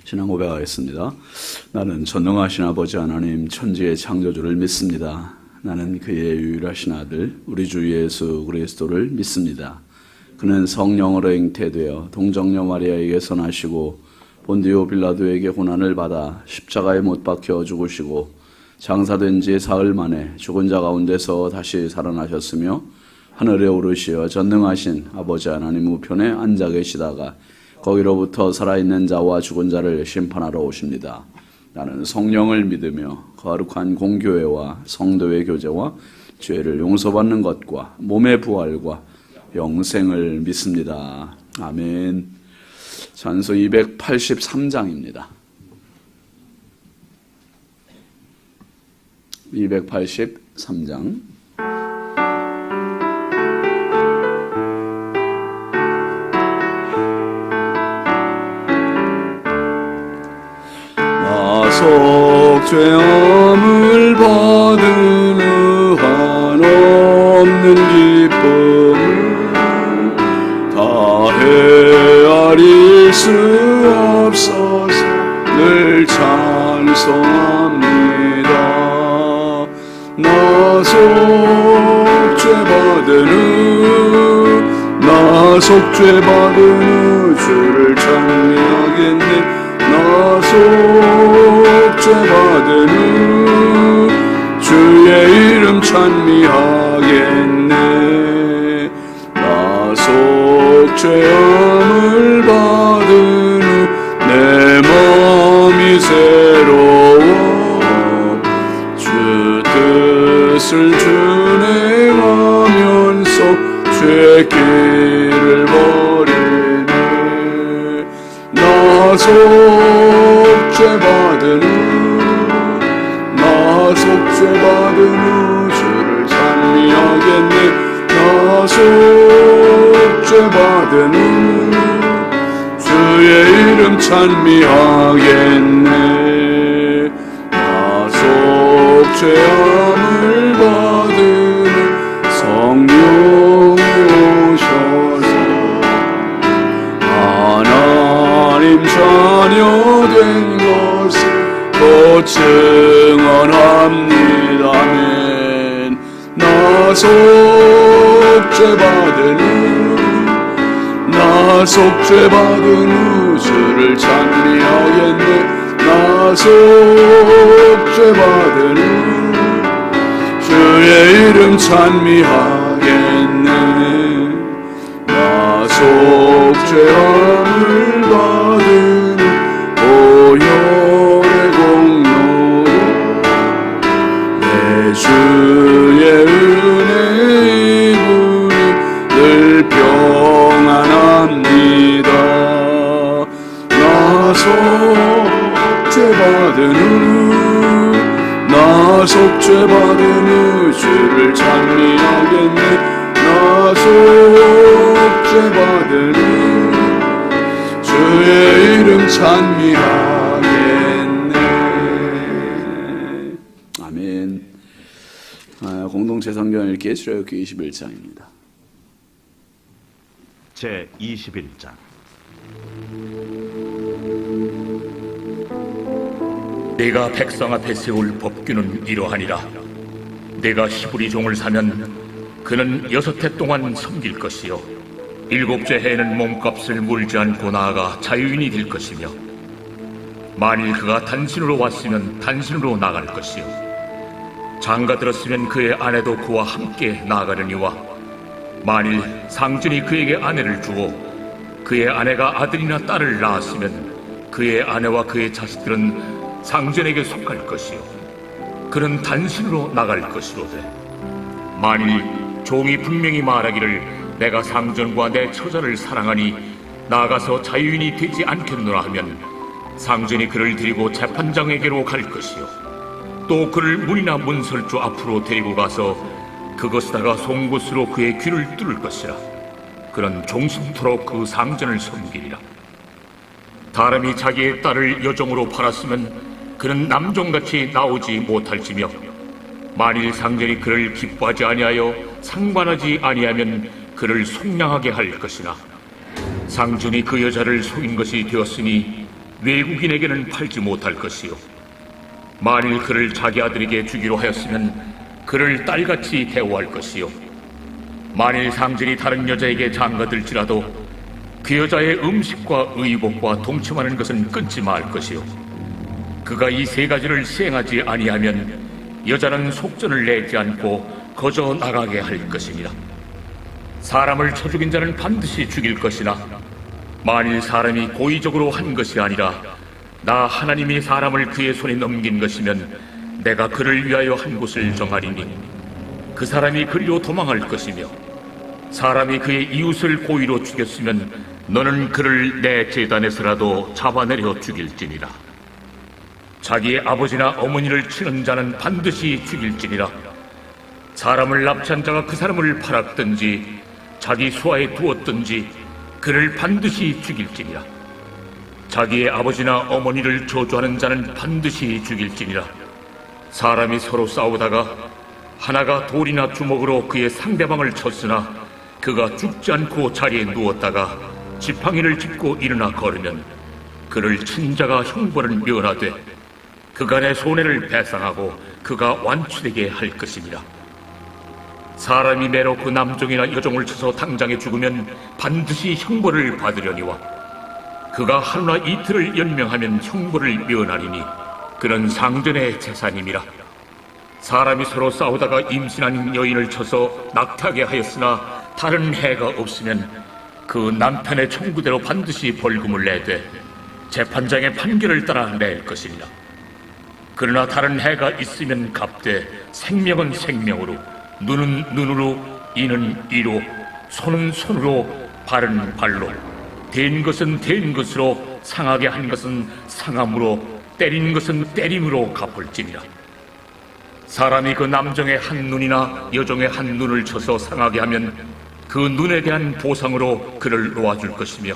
신앙 고백하겠습니다. 나는 전능하신 아버지 하나님 천지의 창조주를 믿습니다. 나는 그의 유일하신 아들 우리 주 예수 그리스도를 믿습니다. 그는 성령으로 잉태되어 동정녀 마리아에게서 나시고 본디오 빌라도에게 고난을 받아 십자가에 못 박혀 죽으시고 장사된 지 사흘 만에 죽은 자 가운데서 다시 살아나셨으며 하늘에 오르시어 전능하신 아버지 하나님 우편에 앉아 계시다가 거기로부터 살아있는 자와 죽은 자를 심판하러 오십니다. 나는 성령을 믿으며 거룩한 공교회와 성도의 교제와 죄를 용서받는 것과 몸의 부활과 영생을 믿습니다. 아멘. 찬송 283장입니다. 283장. 속죄함을 받은 한없는 기쁨을 다 헤아릴 수 없어서 늘 찬송합니다. 나 속죄받은 주를 찬미하겠네. 나 속죄받은 주의 이름 찬미하겠네. 나 속죄함을 받은 내 마음이 새로워 주 뜻을 준행하면서 죄의 길을 버리네. 나 속죄받은 주를 찬미하겠네. 나 속죄받은 주의 이름 찬미하겠네. 나 속죄함을 받은 성령이 오셔서 하나님 자녀 된 것을 또 증언합니다. 아멘. 나 속죄받은 주를 찬미하겠네. 나 속죄받은 주의 이름 찬미하겠네. 나 속죄함을 받은 보혈의 공로로 내 주의 은혜 입으니 늘 평안합니다. 나 속죄받은 주를 찬미하겠네. 나 속죄받은 주의 이름 찬미하겠네. 아멘. 공동체 성경 읽기 출애굽기 21장입니다. 제 21장. 내가 백성 앞에 세울 법규는 이러하니라. 내가 히브리 종을 사면 그는 6해 동안 섬길 것이요 7째 해에는 몸값을 물지 않고 나아가 자유인이 될 것이며 만일 그가 단신으로 왔으면 단신으로 나갈 것이요 장가 들었으면 그의 아내도 그와 함께 나아가려니와 만일 상전이 그에게 아내를 주고 그의 아내가 아들이나 딸을 낳았으면 그의 아내와 그의 자식들은 상전에게 속할 것이요 그는 단신으로 나갈 것이로되 만일 종이 분명히 말하기를 내가 상전과 내 처자를 사랑하니 나아가서 자유인이 되지 않겠노라 하면 상전이 그를 데리고 재판장에게로 갈 것이요 또 그를 문이나 문설주 앞으로 데리고 가서 그것에다가 송곳으로 그의 귀를 뚫을 것이라. 그는 종신토록 그 상전을 섬기리라. 사람이 자기의 딸을 여종으로 팔았으면 그는 남종같이 나오지 못할지며 만일 상전이 그를 기뻐하지 아니하여 상관하지 아니하면 그를 속량하게 할 것이나 상전이 그 여자를 속인 것이 되었으니 외국인에게는 팔지 못할 것이요 만일 그를 자기 아들에게 주기로 하였으면 그를 딸같이 대우할 것이요 만일 상전이 다른 여자에게 장가들지라도 그 여자의 음식과 의복과 동침하는 것은 끊지 말 것이요 그가 이 세 가지를 시행하지 아니하면 여자는 속전을 내지 않고 거저 나가게 할 것이니라. 사람을 쳐 죽인 자는 반드시 죽일 것이나 만일 사람이 고의적으로 한 것이 아니라 나 하나님이 사람을 그의 손에 넘긴 것이면 내가 그를 위하여 한 곳을 정하리니 그 사람이 그리로 도망할 것이며 사람이 그의 이웃을 고의로 죽였으면 너는 그를 내 제단에서라도 잡아내려 죽일지니라. 자기의 아버지나 어머니를 치는 자는 반드시 죽일지니라. 사람을 납치한 자가 그 사람을 팔았든지 자기 수하에 두었든지 그를 반드시 죽일지니라. 자기의 아버지나 어머니를 저주하는 자는 반드시 죽일지니라. 사람이 서로 싸우다가 하나가 돌이나 주먹으로 그의 상대방을 쳤으나 그가 죽지 않고 자리에 누웠다가 지팡이를 짚고 일어나 걸으면 그를 친 자가 형벌을 면하되 그간의 손해를 배상하고 그가 완치되게 할 것이니라. 사람이 매로 그 남종이나 여종을 쳐서 당장에 죽으면 반드시 형벌을 받으려니와 그가 하루나 이틀을 연명하면 형벌을 면하리니 그는 상전의 재산임이라. 사람이 서로 싸우다가 임신한 여인을 쳐서 낙태하게 하였으나 다른 해가 없으면 그 남편의 청구대로 반드시 벌금을 내되 재판장의 판결을 따라 낼 것이니라. 그러나 다른 해가 있으면 갚되 생명은 생명으로 눈은 눈으로 이는 이로 손은 손으로 발은 발로 된 것은 된 것으로 상하게 한 것은 상함으로 때린 것은 때림으로 갚을지니라. 사람이 그 남종의 한 눈이나 여종의 한 눈을 쳐서 상하게 하면 그 눈에 대한 보상으로 그를 놓아줄 것이며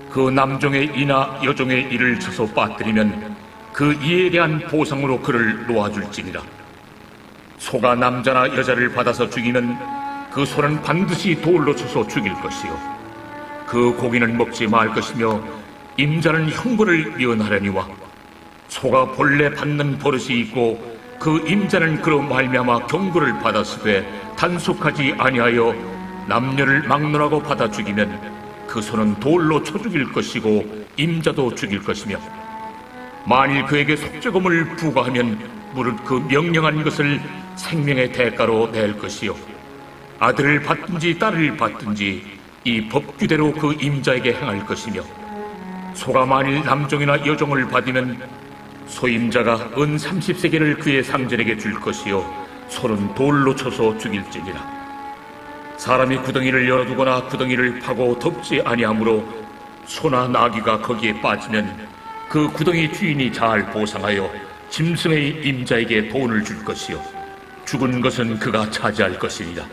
그 남종의 이나 여종의 이를 쳐서 빠뜨리면 그 이에 대한 보상으로 그를 놓아줄지니라. 소가 남자나 여자를 받아서 죽이면 그 소는 반드시 돌로 쳐서 죽일 것이요 그 고기는 먹지 말 것이며 임자는 형벌을 면하려니와 소가 본래 받는 버릇이 있고 그 임자는 그로 말미암아 경고를 받았으되 단속하지 아니하여 남녀를 막론하고 받아 죽이면 그 소는 돌로 쳐 죽일 것이고 임자도 죽일 것이며 만일 그에게 속죄금을 부과하면 무릇 그 명령한 것을 생명의 대가로 낼 것이요 아들을 받든지 딸을 받든지 이 법규대로 그 임자에게 행할 것이며 소가 만일 남종이나 여종을 받으면 소임자가 은 30세겔을 그의 상전에게 줄 것이요 소는 돌로 쳐서 죽일지니라. 사람이 구덩이를 열어두거나 구덩이를 파고 덮지 아니하므로 소나 나귀가 거기에 빠지면 그 구덩이 주인이 잘 보상하여 짐승의 임자에게 돈을 줄 것이요 죽은 것은 그가 차지할 것이니라.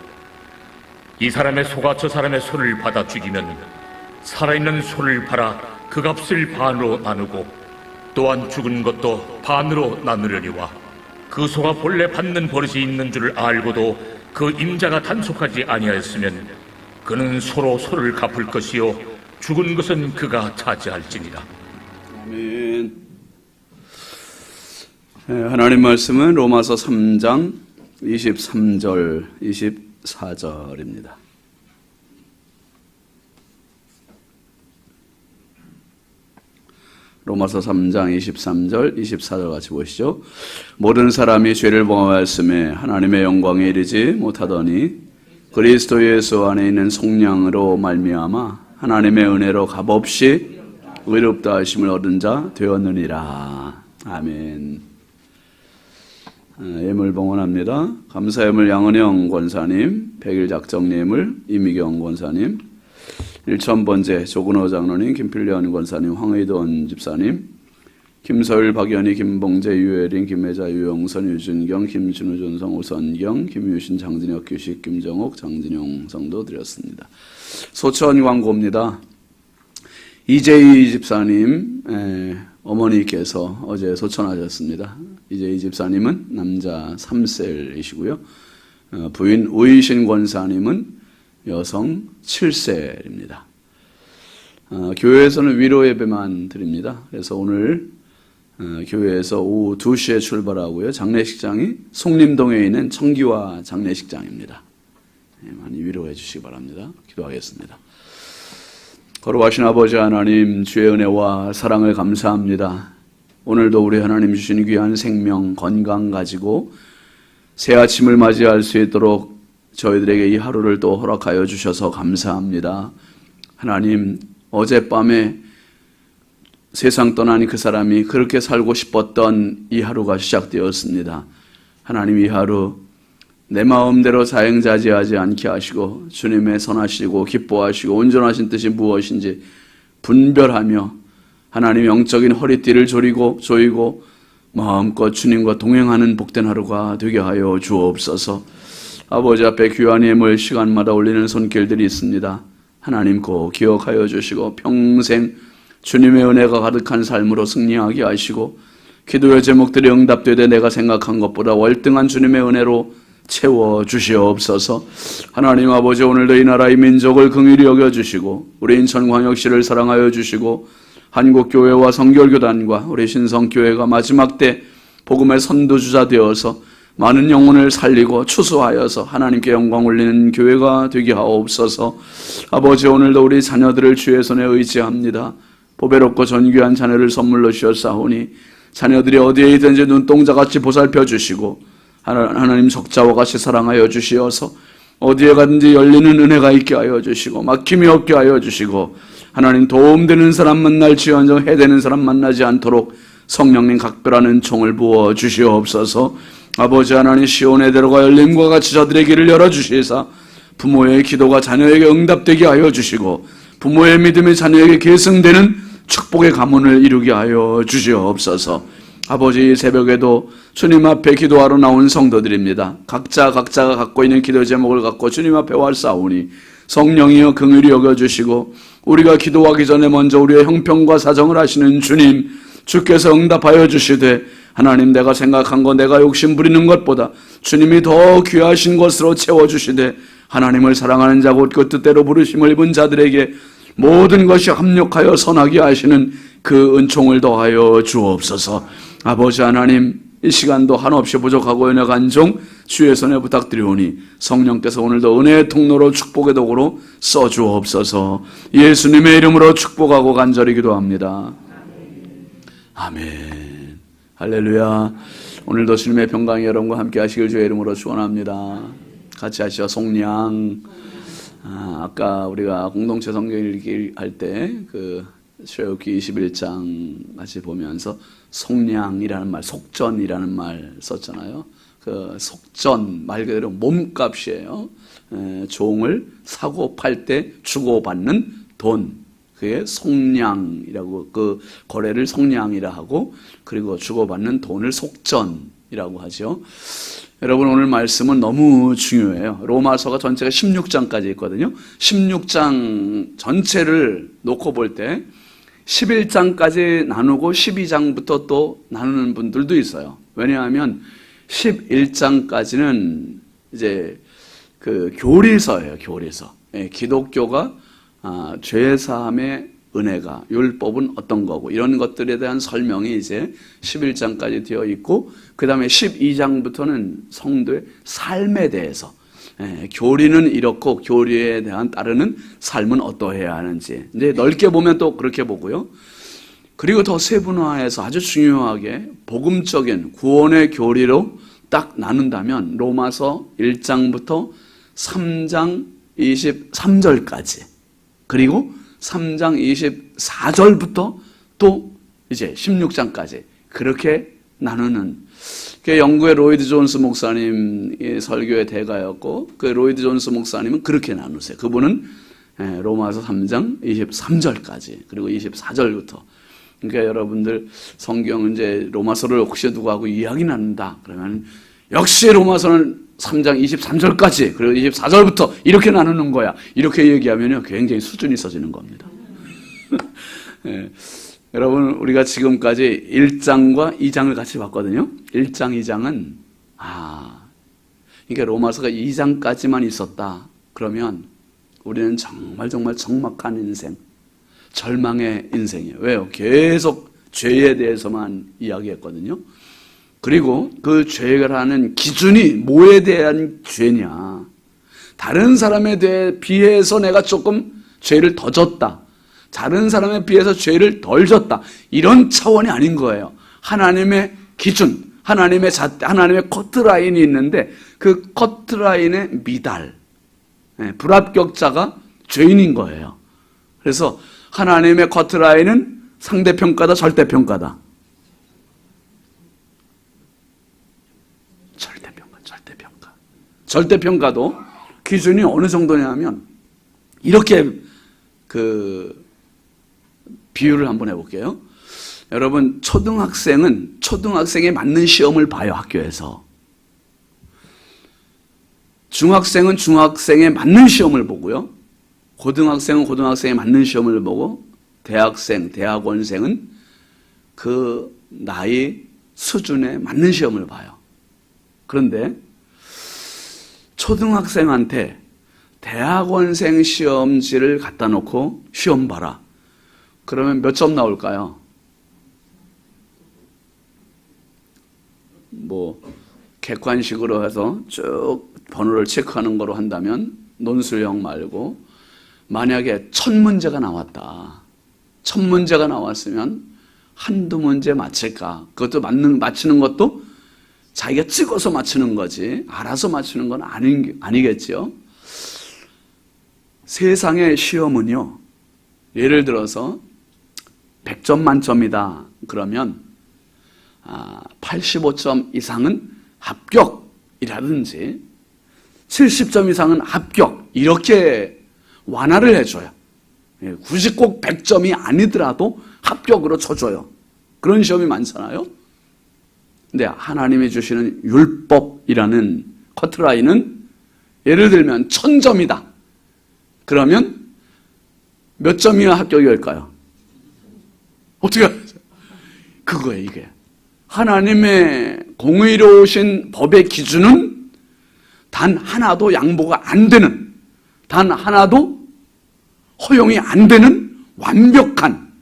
이 사람의 소가 저 사람의 소를 받아 죽이면 살아있는 소를 팔아 그 값을 반으로 나누고 또한 죽은 것도 반으로 나누려니와 그 소가 본래 받는 버릇이 있는 줄 알고도 그 임자가 단속하지 아니하였으면 그는 소로 소를 갚을 것이요 죽은 것은 그가 차지할지니라. 아멘. 하나님 말씀은 로마서 3장 23절 24절입니다. 로마서 3장 23절 24절 같이 보시죠. 모든 사람이 죄를 범하였음에 하나님의 영광에 이르지 못하더니 그리스도 예수 안에 있는 속량으로 말미암아 하나님의 은혜로 값없이 의롭다 하심을 얻은 자 되었느니라. 아멘. 예물 봉헌합니다. 감사예물 양은영 권사님, 백일 작정예물 이미경 권사님, 1000번째 조근호 장로님, 김필련 권사님, 황의돈 집사님, 김서율, 박연희, 김봉재, 유혜린, 김혜자, 유영선, 유준경, 김준우, 존성, 오선경, 김유신, 장진혁, 규식, 김정옥, 장진용 성도 드렸습니다. 소천 광고입니다. 이재희 집사님 어머니께서 어제 소천하셨습니다. 이재희 집사님은 남자 3셀이시고요. 부인 우이신 권사님은 여성 7셀입니다. 교회에서는 위로 예배만 드립니다. 그래서 오늘 교회에서 오후 2시에 출발하고요. 장례식장이 송림동에 있는 청기화 장례식장입니다. 많이 위로해 주시기 바랍니다. 기도하겠습니다. 거룩하신 아버지 하나님, 주의 은혜와 사랑을 감사합니다. 오늘도 우리 하나님 주신 귀한 생명, 건강 가지고 새 아침을 맞이할 수 있도록 저희들에게 이 하루를 또 허락하여 주셔서 감사합니다. 하나님, 어젯밤에 세상 떠난 그 사람이 그렇게 살고 싶었던 이 하루가 시작되었습니다. 하나님, 이 하루 내 마음대로 자행자재하지 않게 하시고 주님의 선하시고 기뻐하시고 온전하신 뜻이 무엇인지 분별하며 하나님 영적인 허리띠를 조이고 마음껏 주님과 동행하는 복된 하루가 되게 하여 주옵소서. 아버지 앞에 귀한 예물 시간마다 올리는 손길들이 있습니다. 하나님 꼭 기억하여 주시고 평생 주님의 은혜가 가득한 삶으로 승리하게 하시고 기도의 제목들이 응답되되 내가 생각한 것보다 월등한 주님의 은혜로 채워주시옵소서. 하나님 아버지, 오늘도 이 나라의 민족을 긍휼히 여겨주시고 우리 인천광역시를 사랑하여 주시고 한국교회와 성결교단과 우리 신성교회가 마지막 때 복음의 선두주자 되어서 많은 영혼을 살리고 추수하여서 하나님께 영광 올리는 교회가 되게 하옵소서. 아버지, 오늘도 우리 자녀들을 주의 손에 의지합니다. 보배롭고 존귀한 자녀를 선물로 주셨사오니 자녀들이 어디에 있든지 눈동자같이 보살펴 주시고 하나님 적자와 같이 사랑하여 주시어서 어디에 가든지 열리는 은혜가 있게 하여 주시고 막힘이 없게 하여 주시고 하나님 도움되는 사람 만날지언정 해되는 사람 만나지 않도록 성령님 각별한 은총을 부어 주시옵소서. 아버지 하나님, 시온의 대로가 열림과 같이 저들의 길을 열어주시사 부모의 기도가 자녀에게 응답되게 하여 주시고 부모의 믿음이 자녀에게 계승되는 축복의 가문을 이루게 하여 주시옵소서. 아버지, 이 새벽에도 주님 앞에 기도하러 나온 성도들입니다. 각자가 갖고 있는 기도 제목을 갖고 주님 앞에 왔사오니 성령이여 긍휼히 여겨주시고 우리가 기도하기 전에 먼저 우리의 형편과 사정을 하시는 주님, 주께서 응답하여 주시되 하나님, 내가 생각한 것, 내가 욕심 부리는 것보다 주님이 더 귀하신 것으로 채워주시되 하나님을 사랑하는 자 곧 그 뜻대로 부르심을 입은 자들에게 모든 것이 합력하여 선하게 하시는 그 은총을 더하여 주옵소서. 아버지 하나님, 이 시간도 한없이 부족하고 연약한 종 주의 손에 부탁드리오니 성령께서 오늘도 은혜의 통로로 축복의 도구로 써주옵소서. 예수님의 이름으로 축복하고 간절히 기도합니다. 아멘. 할렐루야. 오늘도 주님의 평강이 여러분과 함께 하시길 주의 이름으로 축원합니다. 같이 하시죠. 속량. 아까 우리가 공동체 성경 읽기 할 때 출애굽기 21장 같이 보면서 속량이라는 말, 속전이라는 말 썼잖아요. 그 속전 말 그대로 몸값이에요. 종을 사고 팔 때 주고받는 돈, 그게 속량이라고, 그 거래를 속량이라 하고, 그리고 주고받는 돈을 속전이라고 하죠. 여러분, 오늘 말씀은 너무 중요해요. 로마서가 전체가 16장까지 있거든요. 16장 전체를 놓고 볼 때 11장까지 나누고 12장부터 또 나누는 분들도 있어요. 왜냐하면 11장까지는 이제 그 교리서예요. 교리서. 기독교가 죄사함의 은혜가, 율법은 어떤 거고 이런 것들에 대한 설명이 이제 11장까지 되어 있고, 그 다음에 12장부터는 성도의 삶에 대해서, 교리는 이렇고 교리에 대한 따르는 삶은 어떠해야 하는지 이제 넓게 보면 또 그렇게 보고요. 그리고 더 세분화해서 아주 중요하게 복음적인 구원의 교리로 딱 나눈다면 로마서 1장부터 3장 23절까지, 그리고 3장 24절부터 또 이제 16장까지 그렇게 나누는, 그 영국의 로이드 존스 목사님이 설교의 대가였고, 그 로이드 존스 목사님은 그렇게 나누세요. 그분은 로마서 3장 23절까지 그리고 24절부터. 그러니까 여러분들 성경 이제 로마서를 혹시 누구하고 이야기 나눈다 그러면 역시 로마서는 3장 23절까지 그리고 24절부터 이렇게 나누는 거야, 이렇게 얘기하면요 굉장히 수준이 있어지는 겁니다. 여러분, 우리가 지금까지 1장과 2장을 같이 봤거든요. 1장, 2장은 그러니까 로마서가 2장까지만 있었다 그러면 우리는 정말 정막한 인생, 절망의 인생이에요. 왜요? 계속 죄에 대해서만 이야기했거든요. 그리고 그 죄를 하는 기준이 뭐에 대한 죄냐. 다른 사람에 대해 비해서 내가 조금 죄를 더 졌다. 다른 사람에 비해서 죄를 덜 졌다. 이런 차원이 아닌 거예요. 하나님의 기준, 하나님의 잣대, 하나님의 커트라인이 있는데 그 커트라인의 미달, 불합격자가 죄인인 거예요. 그래서 하나님의 커트라인은 상대평가다, 절대평가다. 절대평가. 절대평가도 기준이 어느 정도냐면 이렇게 비유를 한번 해볼게요. 여러분, 초등학생은 초등학생에 맞는 시험을 봐요, 학교에서. 중학생은 중학생에 맞는 시험을 보고요. 고등학생은 고등학생에 맞는 시험을 보고, 대학생, 대학원생은 그 나이 수준에 맞는 시험을 봐요. 그런데 초등학생한테 대학원생 시험지를 갖다 놓고 시험 봐라. 그러면 몇 점 나올까요? 객관식으로 해서 쭉 번호를 체크하는 거로 한다면 논술형 말고 만약에 1000문제가 나왔다. 1000문제가 나왔으면 한두 문제 맞힐까? 그것도 맞히는 것도 자기가 찍어서 맞추는 거지 알아서 맞추는 건 아니겠죠. 세상의 시험은요, 예를 들어서 100점 만점이다 그러면 85점 이상은 합격이라든지 70점 이상은 합격 이렇게 완화를 해줘요. 굳이 꼭 100점이 아니더라도 합격으로 쳐줘요. 그런 시험이 많잖아요. 근데 하나님이 주시는 율법이라는 커트라인은 예를 들면 1000점이다. 그러면 몇 점이야 합격이 될까요? 어떻게 하죠? 그거예요, 이게. 하나님의 공의로우신 법의 기준은 단 하나도 양보가 안 되는, 단 하나도 허용이 안 되는 완벽한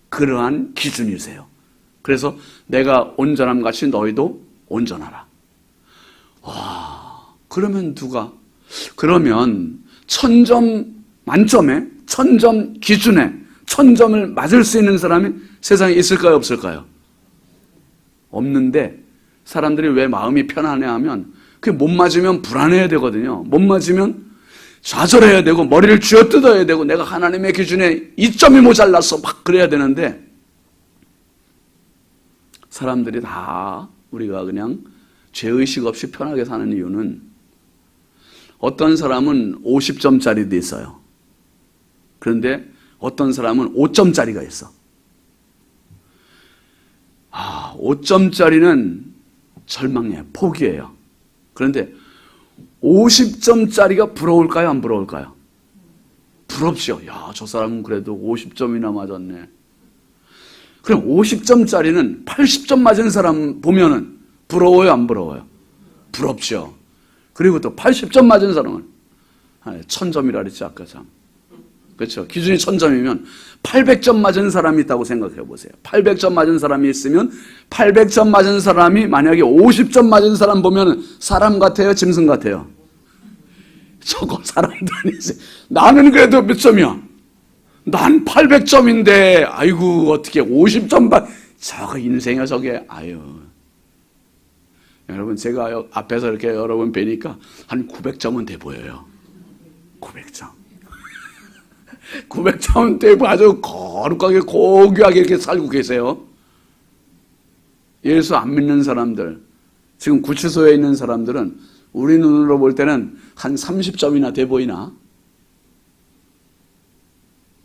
그러한 기준이세요. 그래서 내가 온전함 같이 너희도 온전하라. 와, 그러면 그러면 1000점 만점에 1000점 기준에 1000점을 맞을 수 있는 사람이 세상에 있을까요, 없을까요? 없는데 사람들이 왜 마음이 편안해하면 그게 못 맞으면 불안해야 되거든요. 못 맞으면 좌절해야 되고 머리를 쥐어뜯어야 되고 내가 하나님의 기준에 2점이 모자랐어 막 그래야 되는데 사람들이 다 우리가 그냥 죄의식 없이 편하게 사는 이유는 어떤 사람은 50점짜리도 있어요. 그런데 어떤 사람은 5점짜리가 있어. 5점짜리는 절망이에요. 포기예요. 그런데 50점짜리가 부러울까요? 안 부러울까요? 부럽죠. 야, 저 사람은 그래도 50점이나 맞았네. 그럼 50점짜리는 80점 맞은 사람 보면은 부러워요? 안 부러워요? 부럽죠. 그리고 또 80점 맞은 사람은 1000점이라 그랬지 아까 참. 그렇죠. 기준이 1000점이면 800점 맞은 사람이 있다고 생각해 보세요. 800점 맞은 사람이 있으면 800점 맞은 사람이 만약에 50점 맞은 사람 보면 사람 같아요? 짐승 같아요? 저거 사람도 아니지. 나는 그래도 몇 점이야? 난 800점인데 아이고 어떻게 50점 저거 인생이야 저게. 아유. 여러분 제가 앞에서 이렇게 여러분 뵈니까 한 900점은 돼 보여요. 900점. 900점 되고 아주 거룩하게 고귀하게 이렇게 살고 계세요. 예수 안 믿는 사람들, 지금 구치소에 있는 사람들은 우리 눈으로 볼 때는 한 30점이나 돼 보이나?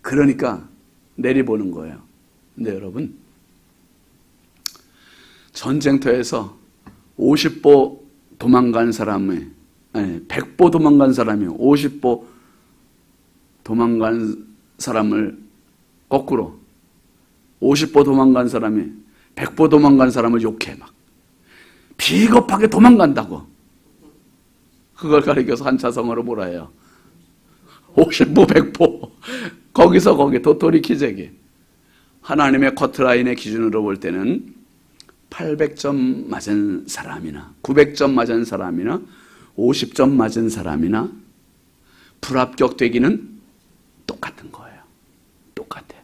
그러니까 내리보는 거예요. 근데 여러분, 전쟁터에서 50보 도망간 사람이, 100보 도망간 사람이 50보 도망간 사람을 거꾸로 50보 도망간 사람이 100보 도망간 사람을 욕해 막 비겁하게 도망간다고. 그걸 가리켜서 한자성어로 뭐라 해요? 50보 100보 거기서 거기 도토리 키재기. 하나님의 커트라인의 기준으로 볼 때는 800점 맞은 사람이나 900점 맞은 사람이나 50점 맞은 사람이나 불합격되기는 똑같은 거예요. 똑같아.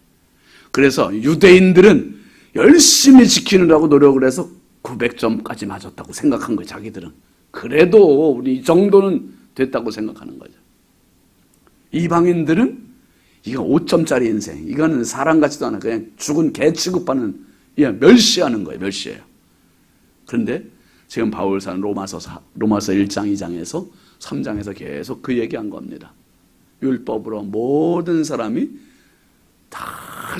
그래서 유대인들은 열심히 지키느라고 노력을 해서 900점까지 맞았다고 생각한 거예요. 자기들은. 그래도 우리 이 정도는 됐다고 생각하는 거죠. 이방인들은 이거 5점짜리 인생, 이거는 사람 같지도 않아. 그냥 죽은 개 취급하는, 멸시하는 거예요. 멸시해요. 그런데 지금 바울사는 로마서 1장 2장에서 3장에서 계속 그 얘기한 겁니다. 율법으로 모든 사람이 다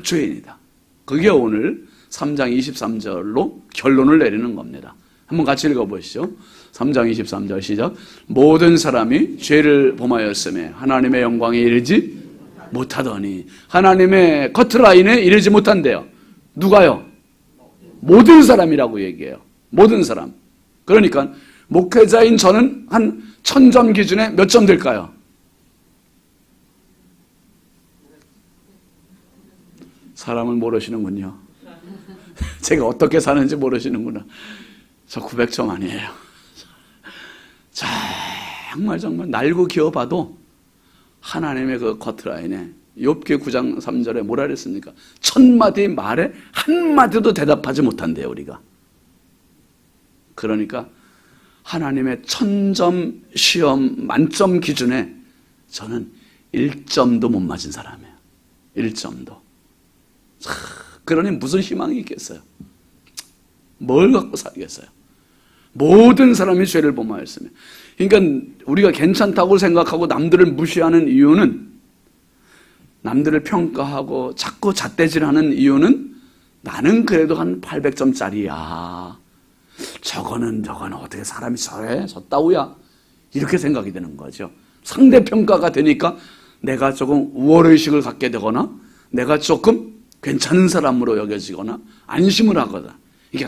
죄인이다. 그게 오늘 3장 23절로 결론을 내리는 겁니다. 한번 같이 읽어보시죠. 3장 23절 시작. 모든 사람이 죄를 범하였음에 하나님의 영광에 이르지 못하더니. 하나님의 커트라인에 이르지 못한대요. 누가요? 모든 사람이라고 얘기해요. 모든 사람. 그러니까 목회자인 저는 한 1000점 기준에 몇 점 될까요? 사람을 모르시는군요. 제가 어떻게 사는지 모르시는구나. 저 900점 아니에요. 정말 날고 기어봐도 하나님의 그 커트라인에 욥기 9장 3절에 뭐라 그랬습니까? 1000마디 말에 한마디도 대답하지 못한대요, 우리가. 그러니까 하나님의 1000점 시험 만점 기준에 저는 1점도 못 맞은 사람이에요. 1점도. 그러니 무슨 희망이 있겠어요? 뭘 갖고 살겠어요? 모든 사람이 죄를 범하였으며. 그러니까 우리가 괜찮다고 생각하고 남들을 무시하는 이유는, 남들을 평가하고 자꾸 잣대질하는 이유는 나는 그래도 한 800점짜리야. 저거는 어떻게 사람이 저래? 저 따위야? 이렇게 생각이 되는 거죠. 상대평가가 되니까 내가 조금 우월의식을 갖게 되거나 내가 조금 괜찮은 사람으로 여겨지거나 안심을 하거나. 이게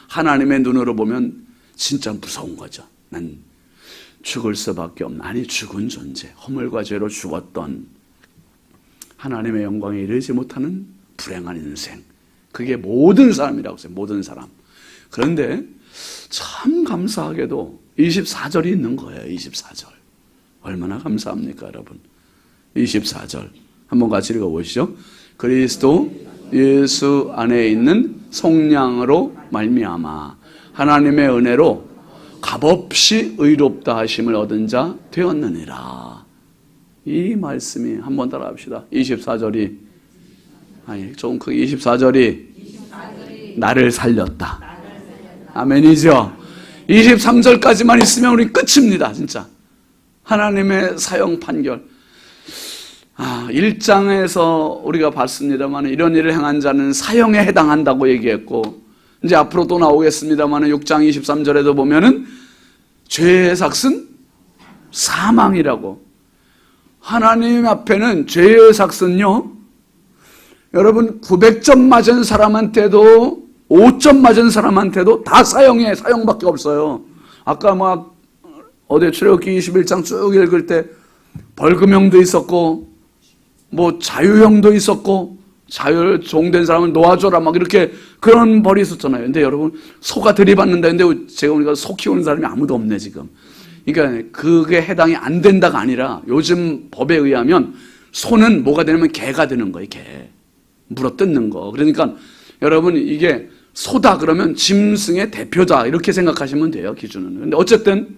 하나님의 눈으로 보면 진짜 무서운 거죠. 난 죽을 수밖에 없는, 아니 죽은 존재, 허물과 죄로 죽었던, 하나님의 영광에 이르지 못하는 불행한 인생. 그게 모든 사람이라고 했어요. 모든 사람. 그런데 참 감사하게도 24절이 있는 거예요. 24절. 얼마나 감사합니까, 여러분? 24절. 한번 같이 읽어보시죠. 그리스도 예수 안에 있는 속량으로 말미암아 하나님의 은혜로 값없이 의롭다 하심을 얻은 자 되었느니라. 이 말씀이 한번 따라 합시다. 24절이 조금 크게 24절이 나를 살렸다. 아멘이죠. 23절까지만 있으면 우리 끝입니다. 진짜 하나님의 사형 판결. 1장에서 우리가 봤습니다만 이런 일을 행한 자는 사형에 해당한다고 얘기했고, 이제 앞으로 또 나오겠습니다만 6장 23절에도 보면은 죄의 삭은 사망이라고. 하나님 앞에는 죄의 삭은요, 여러분 900점 맞은 사람한테도 5점 맞은 사람한테도 다 사형밖에 없어요. 아까 막 어디 출애굽기 21장 쭉 읽을 때 벌금형도 있었고 뭐 자유형도 있었고, 자유를 종된 사람을 놓아줘라 막 이렇게 그런 벌이 있었잖아요. 근데 여러분 소가 들이받는다. 근데 제가 우리가 소 키우는 사람이 아무도 없네 지금. 그러니까 그게 해당이 안 된다가 아니라 요즘 법에 의하면 소는 뭐가 되냐면 개가 되는 거예요. 개. 물어뜯는 거. 그러니까 여러분 이게 소다 그러면 짐승의 대표다 이렇게 생각하시면 돼요, 기준은. 근데 어쨌든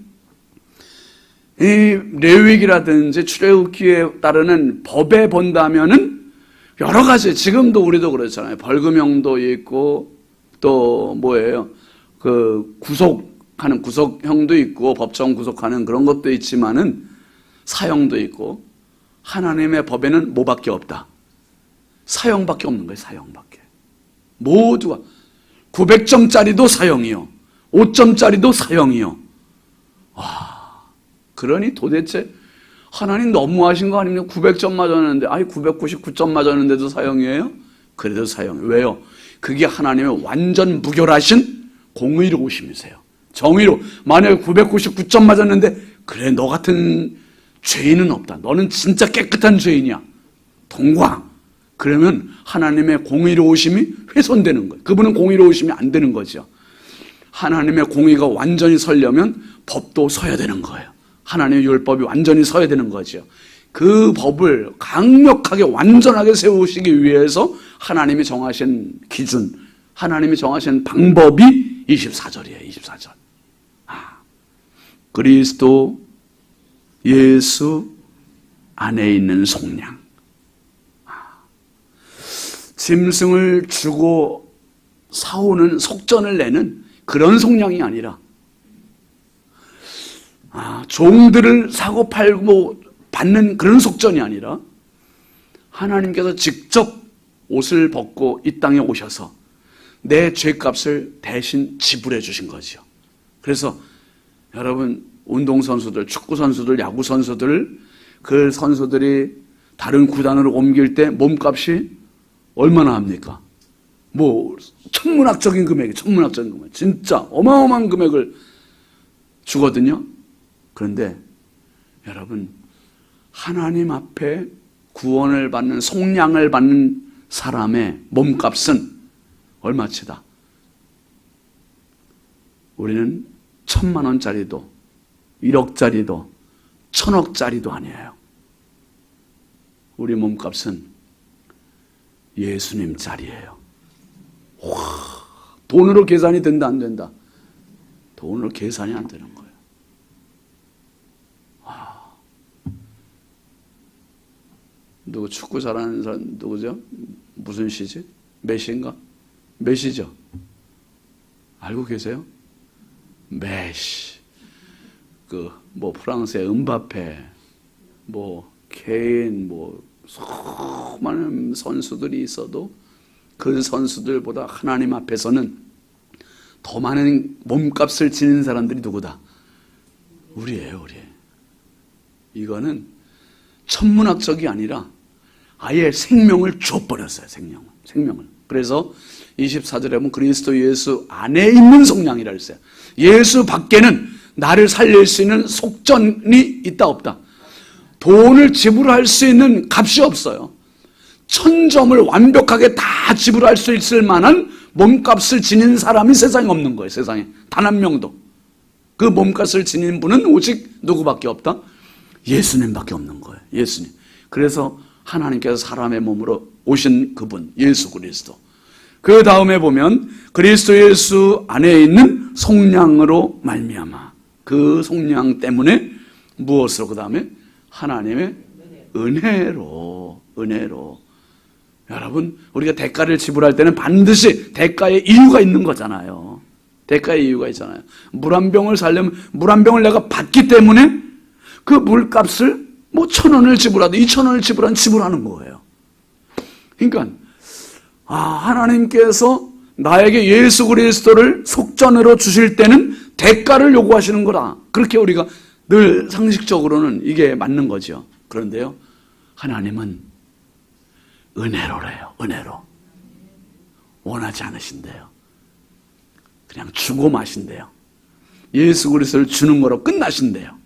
이 레위기라든지 출애굽기에 따르는 법에 본다면은 여러 가지, 지금도 우리도 그렇잖아요. 벌금형도 있고 또 뭐예요? 그 구속형도 있고 법정 구속하는 그런 것도 있지만은 사형도 있고, 하나님의 법에는 뭐밖에 없다? 사형밖에 없는 거예요. 사형밖에. 모두가 900점짜리도 사형이요, 5점짜리도 사형이요. 그러니 도대체 하나님 너무하신 거 아닙니까? 900점 맞았는데, 999점 맞았는데도 사형이에요? 그래도 사형이에요. 왜요? 그게 하나님의 완전 무결하신 공의로우심이세요. 정의로. 만약에 999점 맞았는데 그래 너 같은 죄인은 없다, 너는 진짜 깨끗한 죄인이야, 통과. 그러면 하나님의 공의로우심이 훼손되는 거예요. 그분은 공의로우심이 안 되는 거죠. 하나님의 공의가 완전히 서려면 법도 서야 되는 거예요. 하나님의 율법이 완전히 서야 되는 거죠. 그 법을 강력하게 완전하게 세우시기 위해서 하나님이 정하신 기준, 하나님이 정하신 방법이 24절이에요. 24절. 그리스도 예수 안에 있는 속량. 짐승을 주고 사오는 속전을 내는 그런 속량이 아니라 종들을 사고 팔고 받는 그런 속전이 아니라 하나님께서 직접 옷을 벗고 이 땅에 오셔서 내 죄값을 대신 지불해 주신 거죠. 그래서 여러분 운동선수들, 축구선수들, 야구선수들, 그 선수들이 다른 구단으로 옮길 때 몸값이 얼마나 합니까? 뭐 천문학적인 금액이 천문학적인 금액, 진짜 어마어마한 금액을 주거든요. 그런데 여러분 하나님 앞에 구원을 받는 속량을 받는 사람의 몸값은 얼마치다? 우리는 1,000만 원짜리도 1억짜리도 1,000억짜리도 아니에요. 우리 몸값은 예수님짜리예요. 와, 돈으로 계산이 된다 안 된다? 돈으로 계산이 안 되는 거예요. 누구 축구 잘하는 사람 누구죠? 무슨 시지? 메시인가? 메시죠? 알고 계세요? 메시. 뭐 프랑스의 음바페, 뭐 케인, 뭐 수많은 선수들이 있어도 그 선수들보다 하나님 앞에서는 더 많은 몸값을 지닌 사람들이 누구다? 우리예요, 우리. 이거는 천문학적이 아니라 아예 생명을 줘버렸어요, 생명을. 그래서 24절에 보면 그리스도 예수 안에 있는 속량이라 했어요. 예수 밖에는 나를 살릴 수 있는 속전이 있다 없다. 돈을 지불할 수 있는 값이 없어요. 1,000점을 완벽하게 다 지불할 수 있을 만한 몸값을 지닌 사람이 세상에 없는 거예요. 세상에 단 한 명도. 그 몸값을 지닌 분은 오직 누구밖에 없다? 예수님밖에 없는 거예요. 예수님. 그래서 하나님께서 사람의 몸으로 오신 그분 예수 그리스도. 그 다음에 보면 그리스도 예수 안에 있는 속량으로 말미암아. 그 속량 때문에 무엇으로? 그 다음에 하나님의 은혜로. 여러분 우리가 대가를 지불할 때는 반드시 대가의 이유가 있는 거잖아요. 대가의 이유가 있잖아요. 물 한 병을 사려면 물 한 병을 내가 받기 때문에 그 물값을 뭐 1,000원을 지불하든 2,000원을 지불하는 거예요. 그러니까 하나님께서 나에게 예수 그리스도를 속전으로 주실 때는 대가를 요구하시는 거라. 그렇게 우리가 늘 상식적으로는 이게 맞는 거죠. 그런데요, 하나님은 은혜로래요. 은혜로. 원하지 않으신대요. 그냥 주고 마신대요. 예수 그리스도를 주는 거로 끝나신대요.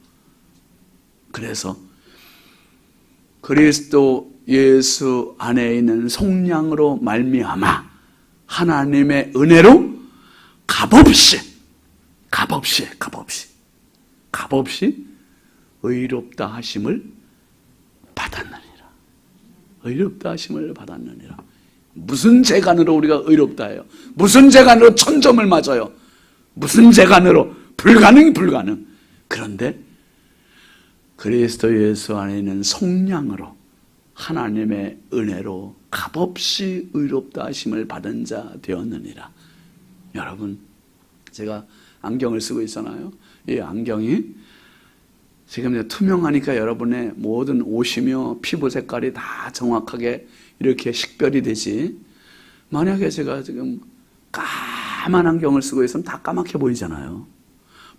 그래서 그리스도 예수 안에 있는 속량으로 말미암아 하나님의 은혜로 값없이 의롭다 하심을 받았느니라. 의롭다 하심을 받았느니라. 무슨 재간으로 우리가 의롭다 해요? 무슨 재간으로 1,000점을 맞아요? 무슨 재간으로? 불가능. 그런데 그리스도 예수 안에 있는 속량으로 하나님의 은혜로 값없이 의롭다 하심을 받은 자 되었느니라. 여러분, 제가 안경을 쓰고 있잖아요. 이 안경이 지금 투명하니까 여러분의 모든 옷이며 피부 색깔이 다 정확하게 이렇게 식별이 되지. 만약에 제가 지금 까만 안경을 쓰고 있으면 다 까맣게 보이잖아요.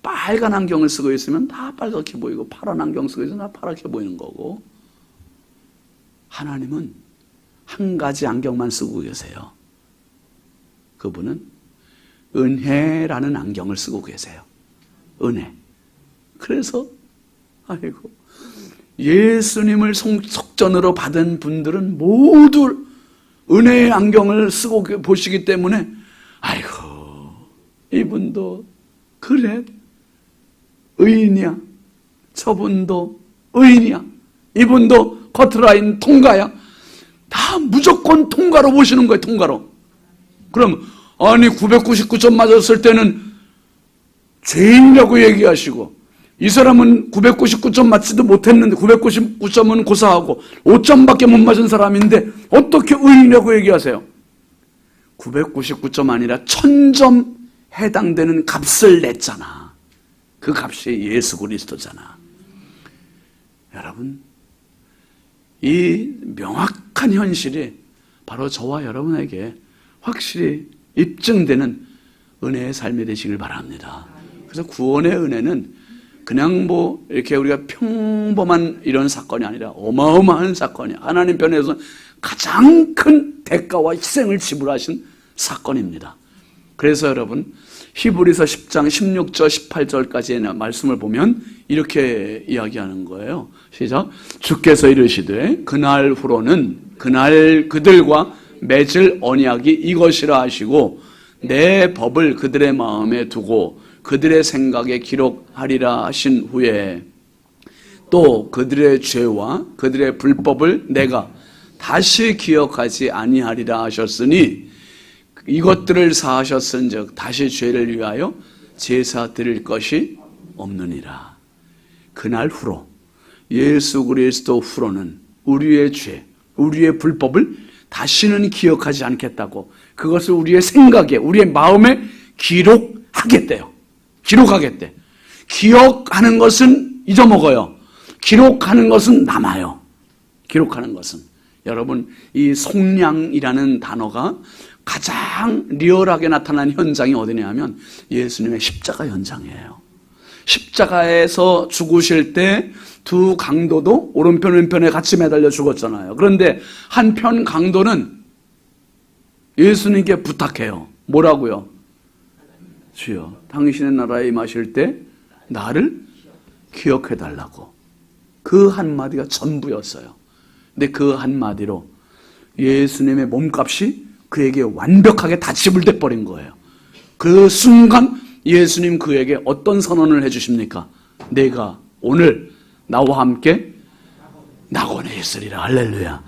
빨간 안경을 쓰고 있으면 다 빨갛게 보이고, 파란 안경 쓰고 있으면 다 파랗게 보이는 거고, 하나님은 한 가지 안경만 쓰고 계세요. 그분은 은혜라는 안경을 쓰고 계세요. 은혜. 그래서 예수님을 속전으로 받은 분들은 모두 은혜의 안경을 쓰고 보시기 때문에 아이고 이분도 그래 의인이야, 저분도 의인이야, 이분도 커트라인 통과야, 다 무조건 통과로 보시는 거예요. 통과로. 그럼 아니 999점 맞았을 때는 죄인이라고 얘기하시고, 이 사람은 999점 맞지도 못했는데 999점은 고사하고 5점밖에 못 맞은 사람인데 어떻게 의인이라고 얘기하세요? 999점 아니라 1000점 해당되는 값을 냈잖아. 그 값이 예수 그리스도잖아. 여러분, 이 명확한 현실이 바로 저와 여러분에게 확실히 입증되는 은혜의 삶이 되시길 바랍니다. 그래서 구원의 은혜는 그냥 뭐 이렇게 우리가 평범한 이런 사건이 아니라 어마어마한 사건이야. 하나님 편에서 가장 큰 대가와 희생을 지불하신 사건입니다. 그래서 여러분, 히브리서 10장 16절 18절까지의 말씀을 보면 이렇게 이야기하는 거예요. 시작. 주께서 이르시되 그날 후로는 그날 그들과 맺을 언약이 이것이라 하시고 내 법을 그들의 마음에 두고 그들의 생각에 기록하리라 하신 후에 또 그들의 죄와 그들의 불법을 내가 다시 기억하지 아니하리라 하셨으니 이것들을 사하셨은즉 다시 죄를 위하여 제사 드릴 것이 없느니라. 그날 후로, 예수 그리스도 후로는 우리의 죄, 우리의 불법을 다시는 기억하지 않겠다고, 그것을 우리의 생각에, 우리의 마음에 기록하겠대요. 기록하겠대. 기억하는 것은 잊어먹어요. 기록하는 것은 남아요. 기록하는 것은. 여러분, 이 속량이라는 단어가 가장 리얼하게 나타난 현장이 어디냐 하면 예수님의 십자가 현장이에요. 십자가에서 죽으실 때 두 강도도 오른편 왼편에 같이 매달려 죽었잖아요. 그런데 한편 강도는 예수님께 부탁해요. 뭐라고요? 주여, 당신의 나라에 임하실 때 나를 기억해 달라고. 그 한마디가 전부였어요. 근데 그 한마디로 예수님의 몸값이 그에게 완벽하게 다 지불돼 버린 거예요. 그 순간 예수님 그에게 어떤 선언을 해주십니까? 내가 오늘 나와 함께 낙원에 있으리라. 할렐루야.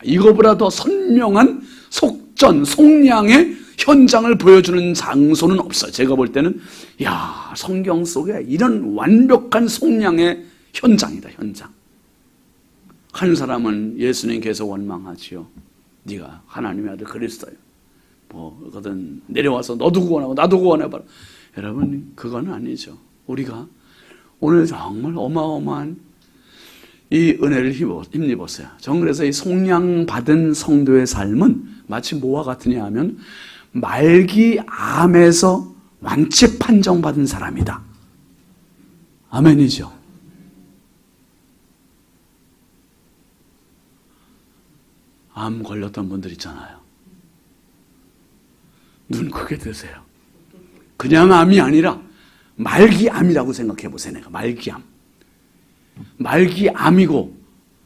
이거보다 더 선명한 속전, 속량의 현장을 보여주는 장소는 없어요. 제가 볼 때는 성경 속에 이런 완벽한 속량의 현장이다. 현장. 한 사람은 예수님께서 원망하지요. 네가 하나님의 아들 그리스도야. 그거든 내려와서 너도 구원하고 나도 구원해봐라. 여러분, 그건 아니죠. 우리가 오늘 정말 어마어마한 이 은혜를 힘입었어요. 저는 그래서 이 속량받은 성도의 삶은 마치 뭐와 같으냐 하면 말기암에서 완치 판정받은 사람이다. 아멘이죠. 암 걸렸던 분들 있잖아요. 눈 크게 뜨세요. 그냥 암이 아니라 말기암이라고 생각해 보세요. 내가 말기암. 말기암이고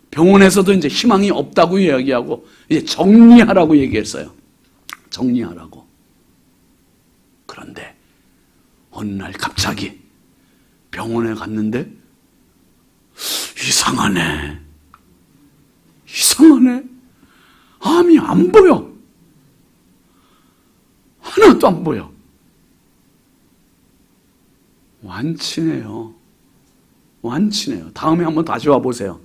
병원에서도 이제 희망이 없다고 이야기하고 이제 정리하라고 얘기했어요. 정리하라고. 그런데 어느 날 갑자기 병원에 갔는데 이상하네. 암이 안 보여. 하나도 안 보여. 완치네요. 다음에 한번 다시 와보세요.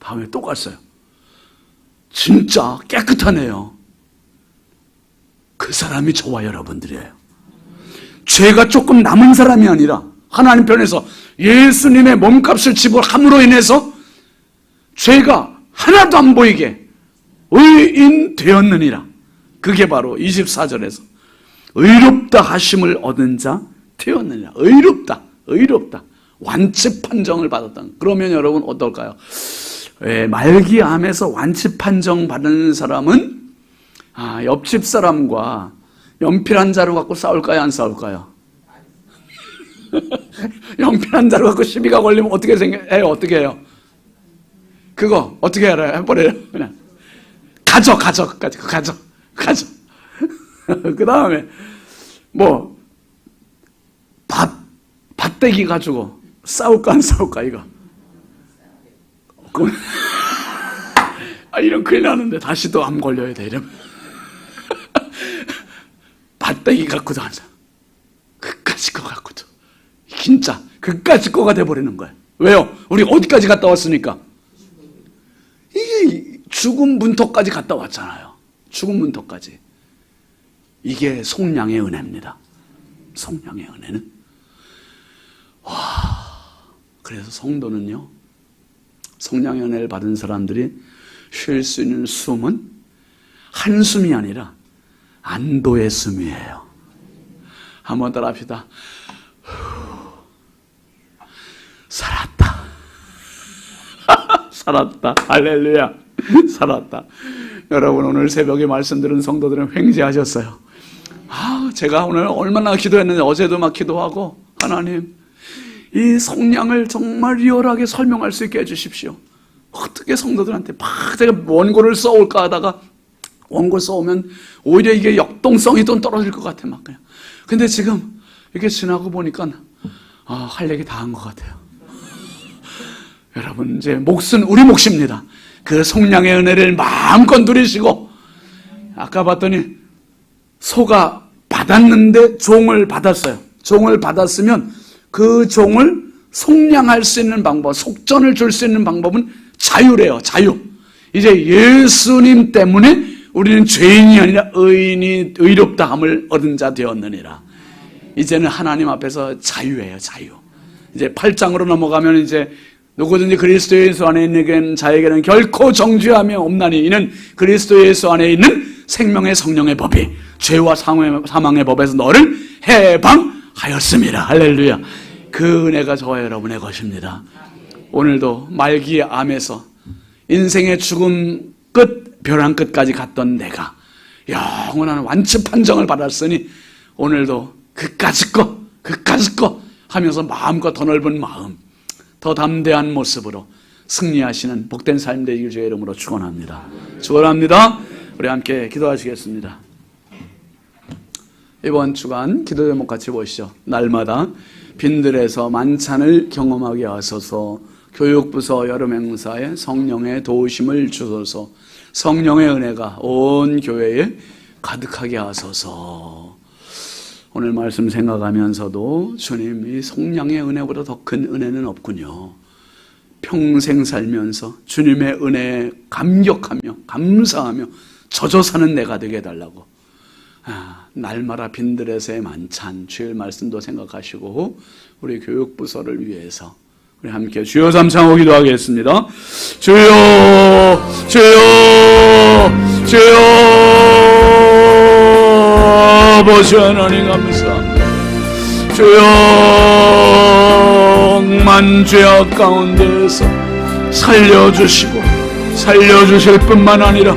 다음에 또 갔어요. 진짜 깨끗하네요. 그 사람이 저와 여러분들이에요. 죄가 조금 남은 사람이 아니라 하나님 편에서 예수님의 몸값을 지불함으로 인해서 죄가 하나도 안 보이게 의인 되었느니라. 그게 바로 24절에서 의롭다 하심을 얻은 자 되었느니라. 의롭다. 완치 판정을 받았다. 그러면 여러분 어떨까요? 말기암에서 완치 판정 받은 사람은 옆집 사람과 연필 한 자루 갖고 싸울까요? 안 싸울까요? 연필 한 자루 갖고 시비가 걸리면 어떻게 해요? 그거 어떻게 알아요? 해버려요. 그냥 가져. 그 다음에 뭐 밭대기 가지고 싸울까 안 싸울까 이거. 이런 큰일 나는데 다시 또 암 걸려야 돼 이러면. 밭대기 갖고도 앉아. 그까짓 거 갖고도 진짜 그까짓 거가 돼버리는 거야. 왜요? 우리 어디까지 갔다 왔으니까? 이게 죽음 문턱까지 갔다 왔잖아요. 죽음 문턱까지. 이게 속량의 은혜입니다. 속량의 은혜는. 그래서 성도는요, 속량의 은혜를 받은 사람들이 쉴 수 있는 숨은 한숨이 아니라 안도의 숨이에요. 한번 따라 합시다. 살았다. 살았다. 할렐루야. 살았다. 여러분, 오늘 새벽에 말씀 들은 성도들은 횡재하셨어요. 제가 오늘 얼마나 기도했는데, 어제도 막 기도하고, 하나님, 이 속량을 정말 리얼하게 설명할 수 있게 해주십시오. 어떻게 성도들한테 막 제가 원고를 써올까 하다가 원고 써오면 오히려 이게 역동성이 좀 떨어질 것 같아, 막 그냥. 근데 지금 이렇게 지나고 보니까 할 얘기 다 한 것 같아요. 여러분, 이제 몫은 우리 몫입니다. 그 속량의 은혜를 마음껏 누리시고, 아까 봤더니 소가 받았는데 종을 받았어요. 종을 받았으면 그 종을 속량할 수 있는 방법, 속전을 줄 수 있는 방법은 자유래요. 자유. 이제 예수님 때문에 우리는 죄인이 아니라 의인이 의롭다함을 얻은 자 되었느니라. 이제는 하나님 앞에서 자유예요. 자유. 이제 8장으로 넘어가면 이제 누구든지 그리스도 예수 안에 있는 자에게는 결코 정죄함이 없나니 이는 그리스도 예수 안에 있는 생명의 성령의 법이 죄와 사망의 법에서 너를 해방하였습니다. 할렐루야. 그 은혜가 저와 여러분의 것입니다. 오늘도 말기의 암에서 인생의 죽음 끝, 벼랑 끝까지 갔던 내가 영원한 완치 판정을 받았으니 오늘도 그까짓 거 하면서 마음과 더 넓은 마음, 더 담대한 모습으로 승리하시는 복된 삶 되길 주의 이름으로 축원합니다. 축원합니다. 우리 함께 기도하시겠습니다. 이번 주간 기도 제목 같이 보시죠. 날마다 빈들에서 만찬을 경험하게 하소서. 교육부서 여름 행사에 성령의 도우심을 주소서. 성령의 은혜가 온 교회에 가득하게 하소서. 오늘 말씀 생각하면서도 주님, 이 속량의 은혜보다 더 큰 은혜는 없군요. 평생 살면서 주님의 은혜에 감격하며 감사하며 젖어 사는 내가 되게 해달라고. 날마다 빈들에서의 만찬, 주일 말씀도 생각하시고 우리 교육부서를 위해서 우리 함께 주여 삼창하고 기도하겠습니다. 주여, 주여, 주여. 아버지 하나님 감사합니다. 주여, 억만 죄악 가운데에서 살려주시고 살려주실 뿐만 아니라